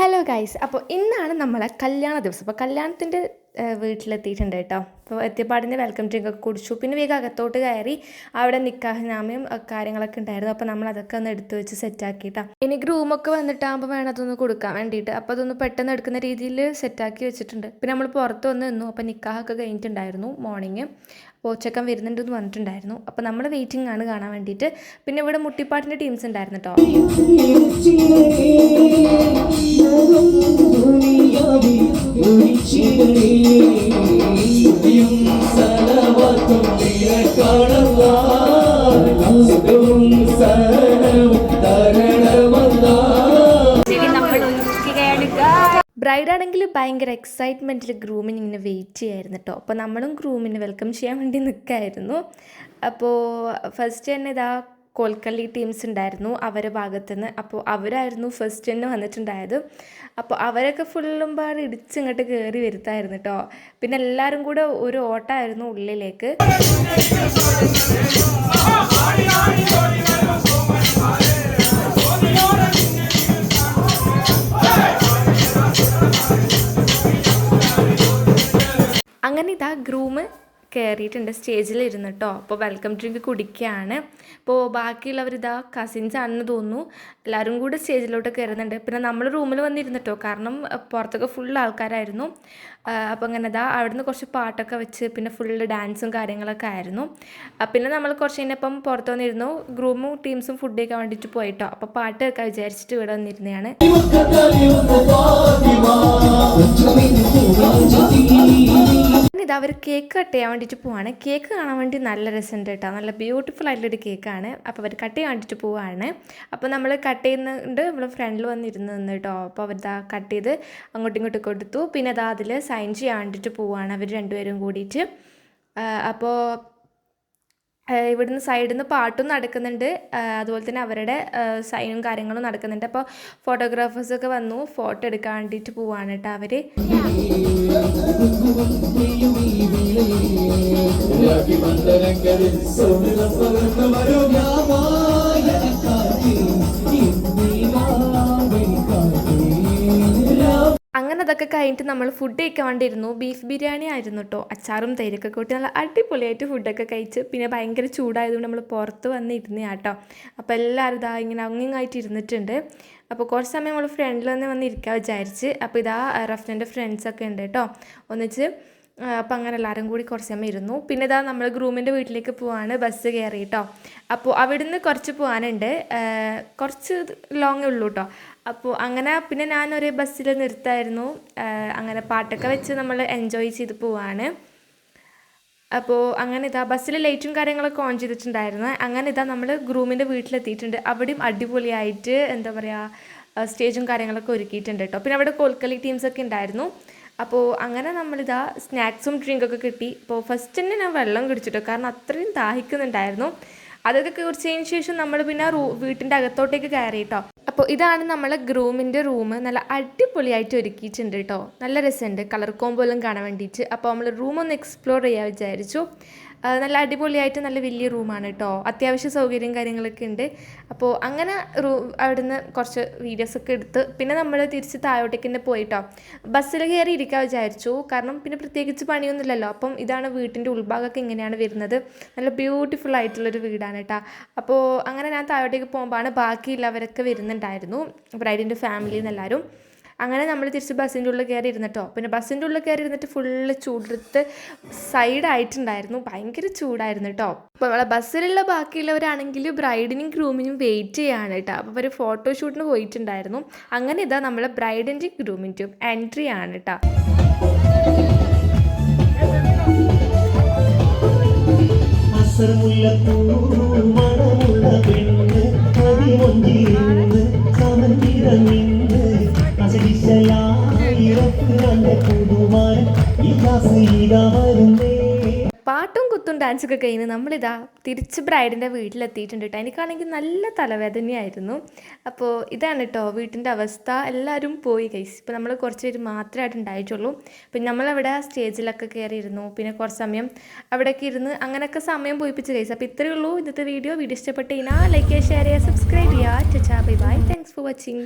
Hello guys, അപ്പോൾ ഇന്നാണ് നമ്മളെ കല്യാണ ദിവസം. അപ്പോൾ കല്യാണത്തിൻ്റെ വീട്ടിലെത്തിയിട്ടുണ്ട് കേട്ടോ. അപ്പോൾ എത്തിയപാടിൻ്റെ വെൽക്കം ഡ്രിങ്ക് ഒക്കെ കുടിച്ചു. പിന്നെ വേഗം അകത്തോട്ട് കയറി അവിടെ നിക്കാഹിനാമയും കാര്യങ്ങളൊക്കെ ഉണ്ടായിരുന്നു. അപ്പോൾ നമ്മൾ അതൊക്കെ ഒന്ന് എടുത്തു വെച്ച് സെറ്റാക്കിയിട്ടാണ്. ഇനി ഗ്രൂമൊക്കെ വന്നിട്ടാകുമ്പോൾ വേണം അതൊന്ന് കൊടുക്കാൻ വേണ്ടിയിട്ട്. അപ്പോൾ അതൊന്ന് പെട്ടെന്ന് എടുക്കുന്ന രീതിയിൽ സെറ്റാക്കി വെച്ചിട്ടുണ്ട്. പിന്നെ നമ്മൾ പുറത്ത് വന്ന് നിന്നു. അപ്പോൾ നിക്കാഹൊക്കെ കഴിഞ്ഞിട്ടുണ്ടായിരുന്നു മോർണിംഗ്. അപ്പോൾ ഉച്ചക്കം വരുന്നുണ്ടെന്ന് പറഞ്ഞിട്ടുണ്ടായിരുന്നു. അപ്പോൾ നമ്മൾ വെയിറ്റിംഗ് ആണ് കാണാൻ വേണ്ടിയിട്ട്. പിന്നെ ഇവിടെ മുട്ടിപ്പാട്ടിൻ്റെ ടീംസ് ഉണ്ടായിരുന്നു കേട്ടോ. ബ്രൈഡ് ആണെങ്കിൽ ഭയങ്കര എക്സൈറ്റ്മെൻറ്റിൽ ഗ്രൂമിന് ഇങ്ങനെ വെയിറ്റ് ചെയ്യായിരുന്നു കേട്ടോ. അപ്പോൾ നമ്മളും ഗ്രൂമിനെ വെൽക്കം ചെയ്യാൻ വേണ്ടി നിൽക്കായിരുന്നു. അപ്പോൾ ഫസ്റ്റ് തന്നെ ഇതാ കോൽക്കള്ളി ടീംസ് ഉണ്ടായിരുന്നു അവരുടെ ഭാഗത്തുനിന്ന്. അപ്പോൾ അവരായിരുന്നു ഫസ്റ്റ് തന്നെ വന്നിട്ടുണ്ടായത്. അപ്പോൾ അവരൊക്കെ ഫുള്ളും പാട് ഇടിച്ചിങ്ങോട്ട് കയറി വരുത്തായിരുന്നു കേട്ടോ. പിന്നെ എല്ലാവരും കൂടെ ഒരു ഓട്ടമായിരുന്നു ഉള്ളിലേക്ക്. അങ്ങനെ ഇതാ ഗ്രൂമ് കയറിയിട്ടുണ്ട്, സ്റ്റേജിലിരുന്ന് കേട്ടോ. അപ്പോൾ വെൽക്കം ഡ്രിങ്ക് കുടിക്കുകയാണ്. അപ്പോൾ ബാക്കിയുള്ളവരിതാ കസിൻസ് ആണെന്ന് തോന്നുന്നു, എല്ലാവരും കൂടെ സ്റ്റേജിലോട്ട് കയറുന്നുണ്ട്. പിന്നെ നമ്മൾ റൂമിൽ വന്നിരുന്നിട്ടോ, കാരണം പുറത്തൊക്കെ ഫുൾ ആൾക്കാരായിരുന്നു. അപ്പോൾ അങ്ങനെ ഇതാ അവിടുന്ന് കുറച്ച് പാട്ടൊക്കെ വെച്ച് പിന്നെ ഫുള്ള് ഡാൻസും കാര്യങ്ങളൊക്കെ ആയിരുന്നു. പിന്നെ നമ്മൾ കുറച്ച് കഴിഞ്ഞപ്പം പുറത്ത് വന്നിരുന്നു. ഗ്രൂമും ടീംസും ഫുഡ് കഴിക്കാൻ വേണ്ടിയിട്ട് പോയിട്ടോ. അപ്പോൾ പാട്ട് ഒക്കെ വിചാരിച്ചിട്ട് ഇവിടെ വന്നിരുന്നതാണ്. ഇത് അവർ കേക്ക് കട്ട് ചെയ്യാൻ വേണ്ടിയിട്ട് പോവാണ്. കേക്ക് കാണാൻ വേണ്ടി നല്ല രസമുണ്ട് കേട്ടോ, നല്ല ബ്യൂട്ടിഫുൾ ആയിട്ടുള്ളൊരു കേക്കാണ്. അപ്പോൾ അവർ കട്ട് ചെയ്യാൻ വേണ്ടിയിട്ട് പോവാണ്. അപ്പോൾ നമ്മൾ കട്ട് ചെയ്യുന്നുണ്ട്, നമ്മൾ ഫ്രണ്ടിൽ വന്നിരുന്ന് നിന്ന് കേട്ടോ. അപ്പോൾ അവരിതാ കട്ട് ചെയ്ത് അങ്ങോട്ടും ഇങ്ങോട്ടും കൊടുത്തു. പിന്നെ അതാ അതിൽ സൈൻ ചെയ്യാൻ വേണ്ടിയിട്ട് പോവാണ് അവർ രണ്ടുപേരും കൂടിയിട്ട്. അപ്പോൾ ഇവിടുന്ന് സൈഡിൽ നിന്ന് പാട്ടും നടക്കുന്നുണ്ട്, അതുപോലെ തന്നെ അവരുടെ സൈനും കാര്യങ്ങളും നടക്കുന്നുണ്ട്. അപ്പോൾ ഫോട്ടോഗ്രാഫേഴ്സൊക്കെ വന്നു, ഫോട്ടോ എടുക്കാൻ വേണ്ടിയിട്ട് പോവാണ് കേട്ടോ അവർ. അങ്ങനെ അതൊക്കെ കഴിഞ്ഞിട്ട് നമ്മൾ ഫുഡ് കഴിക്കാൻ വേണ്ടിയിരുന്നു. ബീഫ് ബിരിയാണി ആയിരുന്നു കേട്ടോ, അച്ചാറും തൈരൊക്കെ കൂട്ടി നല്ല അടിപൊളിയായിട്ട് ഫുഡൊക്കെ കഴിച്ച്. പിന്നെ ഭയങ്കര ചൂടായതുകൊണ്ട് നമ്മൾ പുറത്ത് വന്ന് ഇരുന്ന് കേട്ടോ. അപ്പോൾ എല്ലാവരും ഇതാ ഇങ്ങനെ അങ്ങിങ്ങായിട്ട് ഇരുന്നിട്ടുണ്ട്. അപ്പോൾ കുറച്ച് സമയം നമ്മൾ ഫ്രണ്ടിൽ വന്ന് ഇരിക്കാൻ വിചാരിച്ച്. അപ്പോൾ ഇതാ റഫ്നൻ്റെ ഫ്രണ്ട്സൊക്കെ ഉണ്ട് കേട്ടോ ഒന്നിച്ച്. അപ്പോൾ അങ്ങനെ എല്ലാവരും കൂടി കുറച്ച് സമയം ഇരുന്നു. പിന്നെ ഇതാ നമ്മൾ ഗ്രൂമിൻ്റെ വീട്ടിലേക്ക് പോവാണ്, ബസ് കയറി കേട്ടോ. അപ്പോൾ അവിടുന്ന് കുറച്ച് പോകാനുണ്ട്, കുറച്ച് ലോങ്ങേ ഉള്ളൂ കേട്ടോ. അപ്പോൾ അങ്ങനെ പിന്നെ ഞാനൊരു ബസ്സിൽ നിർത്തായിരുന്നു. അങ്ങനെ പാട്ടൊക്കെ വെച്ച് നമ്മൾ എൻജോയ് ചെയ്ത് പോവാണ്. അപ്പോൾ അങ്ങനെ ഇതാ ബസ്സിൽ ലൈറ്റും കാര്യങ്ങളൊക്കെ ഓൺ ചെയ്തിട്ടുണ്ടായിരുന്നു. അങ്ങനെ ഇതാ നമ്മൾ ഗ്രൂമിൻ്റെ വീട്ടിലെത്തിയിട്ടുണ്ട്. അവിടെയും അടിപൊളിയായിട്ട് എന്താ പറയുക സ്റ്റേജും കാര്യങ്ങളൊക്കെ ഒരുക്കിയിട്ടുണ്ട് കേട്ടോ. പിന്നെ അവിടെ കോൽക്കളി ടീംസൊക്കെ ഉണ്ടായിരുന്നു. അപ്പോൾ അങ്ങനെ നമ്മളിതാ സ്നാക്സും ഡ്രിങ്കൊക്കെ കിട്ടി. അപ്പോൾ ഫസ്റ്റ് തന്നെ ഞാൻ വെള്ളം കുടിച്ചിട്ടോ, കാരണം അത്രയും ദാഹിക്കുന്നുണ്ടായിരുന്നു. അതൊക്കെ കുടിച്ചതിന് ശേഷം നമ്മൾ പിന്നെ വീട്ടിൻ്റെ അകത്തോട്ടേക്ക് കയറി കേട്ടോ. അപ്പോൾ ഇതാണ് നമ്മളെ ഗ്രൂമിൻ്റെ റൂം, നല്ല അടിപൊളിയായിട്ട് ഒരുക്കിയിട്ടുണ്ട് കേട്ടോ. നല്ല രസമുണ്ട് കളർ കോമ്പോലും കാണാൻ വേണ്ടിയിട്ട്. അപ്പോൾ നമ്മൾ റൂമൊന്ന് എക്സ്പ്ലോർ ചെയ്യാൻ വിചാരിച്ചു. നല്ല അടിപൊളിയായിട്ട് നല്ല വലിയ റൂമാണ് കേട്ടോ, അത്യാവശ്യം സൗകര്യം കാര്യങ്ങളൊക്കെ ഉണ്ട്. അപ്പോൾ അങ്ങനെ അവിടുന്ന് കുറച്ച് വീഡിയോസൊക്കെ എടുത്ത് പിന്നെ നമ്മൾ തിരിച്ച് താഴോട്ടേക്ക് തന്നെ പോയിട്ടോ. ബസ്സിൽ കയറി ഇരിക്കാൻ വിചാരിച്ചു, കാരണം പിന്നെ പ്രത്യേകിച്ച് പണിയൊന്നുമില്ലല്ലോ. അപ്പം ഇതാണ് വീട്ടിൻ്റെ ഉൾഭാഗമൊക്കെ ഇങ്ങനെയാണ് വരുന്നത്, നല്ല ബ്യൂട്ടിഫുൾ ആയിട്ടുള്ളൊരു വീടാണ് കേട്ടോ. അപ്പോൾ അങ്ങനെ ഞാൻ താഴോട്ടേക്ക് പോകുമ്പോഴാണ് ബാക്കിയുള്ളവരൊക്കെ വരുന്നുണ്ടായിരുന്നു, ബ്രൈഡിൻ്റെ ഫാമിലിയിൽ നിന്ന് എല്ലാവരും. അങ്ങനെ നമ്മൾ തിരിച്ച് ബസ്സിൻ്റെ ഉള്ളിൽ കയറി ഇരുന്നിട്ടോ. പിന്നെ ബസ്സിൻ്റെ ഉള്ളിൽ കയറി ഇരുന്നിട്ട് ഫുള്ള് ചൂടെടുത്ത് സൈഡായിട്ടുണ്ടായിരുന്നു, ഭയങ്കര ചൂടായിരുന്നു കേട്ടോ. അപ്പോൾ നമ്മളെ ബസ്സിലുള്ള ബാക്കിയുള്ളവരാണെങ്കിൽ ബ്രൈഡിനും ഗ്രൂമിനും വെയിറ്റ് ചെയ്യാണ് കേട്ടോ. അപ്പോൾ അവർ ഫോട്ടോഷൂട്ടിന് പോയിട്ടുണ്ടായിരുന്നു. അങ്ങനെ ഇതാ നമ്മളെ ബ്രൈഡിൻ്റെയും ഗ്രൂമിൻ്റെയും എൻട്രി ആണ് കേട്ടോ. പാട്ടും കുത്തും ഡാൻസൊക്കെ കഴിഞ്ഞ് നമ്മളിതാ തിരിച്ച് ബ്രൈഡിൻ്റെ വീട്ടിലെത്തിയിട്ടുണ്ട് കേട്ടോ. എനിക്കാണെങ്കിൽ നല്ല തലവേദനയായിരുന്നു. അപ്പോൾ ഇതാണ് കേട്ടോ വീട്ടിൻ്റെ അവസ്ഥ. എല്ലാവരും പോയി ഗൈസ്. ഇപ്പോൾ നമ്മൾ കുറച്ച് പേര് മാത്രമായിട്ട് ഉണ്ടായിട്ടുള്ളൂ. പിന്നെ നമ്മളവിടെ സ്റ്റേജിലൊക്കെ കയറിയിരുന്നു, പിന്നെ കുറച്ച് സമയം അവിടെയൊക്കെ ഇരുന്ന് അങ്ങനെയൊക്കെ സമയം പോയിപ്പിച്ച് ഗൈസ്. അപ്പോൾ ഇത്രയേ ഉള്ളൂ ഇന്നത്തെ വീഡിയോ. ഇഷ്ടപ്പെട്ട് കഴിഞ്ഞാൽ ലൈക്ക് ചെയ്യുക, ഷെയർ ചെയ്യുക, സബ്സ്ക്രൈബ് ചെയ്യുക. Bye bye, thanks for watching.